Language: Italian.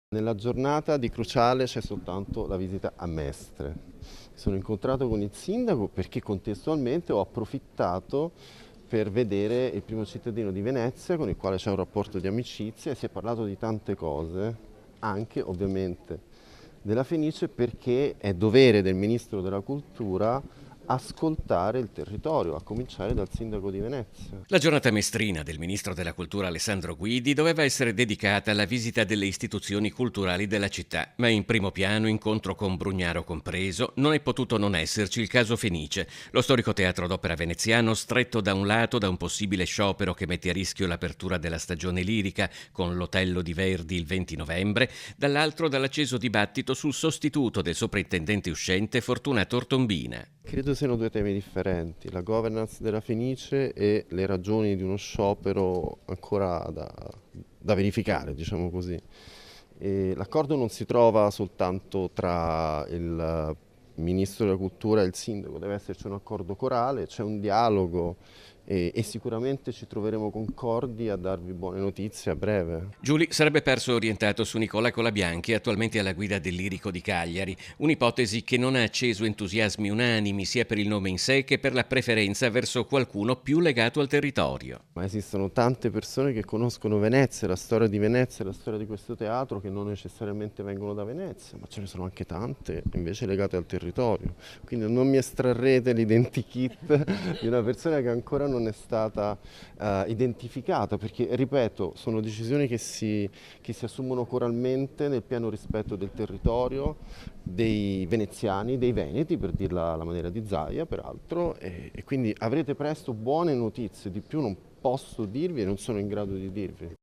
Nella giornata di Cruciale c'è soltanto la visita a Mestre. Mi sono incontrato con il sindaco perché contestualmente ho approfittato per vedere il primo cittadino di Venezia con il quale c'è un rapporto di amicizia e si è parlato di tante cose, anche ovviamente della Fenice, perché è dovere del Ministro della Cultura ascoltare il territorio, a cominciare dal sindaco di Venezia. La giornata mestrina del ministro della cultura Alessandro Guidi doveva essere dedicata alla visita delle istituzioni culturali della città, ma in primo piano, incontro con Brugnaro compreso, non è potuto non esserci il caso Fenice, lo storico teatro d'opera veneziano stretto da un lato da un possibile sciopero che mette a rischio l'apertura della stagione lirica con l'Otello di Verdi il 20 novembre, dall'altro dall'acceso dibattito sul sostituto del soprintendente uscente Fortunato Ortombina. Credo siano due temi differenti, la governance della Fenice e le ragioni di uno sciopero ancora da verificare, diciamo così. E l'accordo non si trova soltanto tra il Ministro della Cultura e il Sindaco, deve esserci un accordo corale, c'è un dialogo e sicuramente ci troveremo concordi a darvi buone notizie a breve. Giuli sarebbe perso orientato su Nicola Colabianchi, attualmente alla guida del Lirico di Cagliari, un'ipotesi che non ha acceso entusiasmi unanimi sia per il nome in sé che per la preferenza verso qualcuno più legato al territorio. Ma esistono tante persone che conoscono Venezia, la storia di Venezia, la storia di questo teatro che non necessariamente vengono da Venezia, ma ce ne sono anche tante invece legate al territorio. Quindi non mi estrarrete l'identikit di una persona che ancora non è stata identificata, perché ripeto, sono decisioni che si assumono coralmente nel pieno rispetto del territorio, dei veneziani, dei veneti, per dirla alla maniera di Zaia, peraltro, e quindi avrete presto buone notizie, di più non posso dirvi e non sono in grado di dirvi.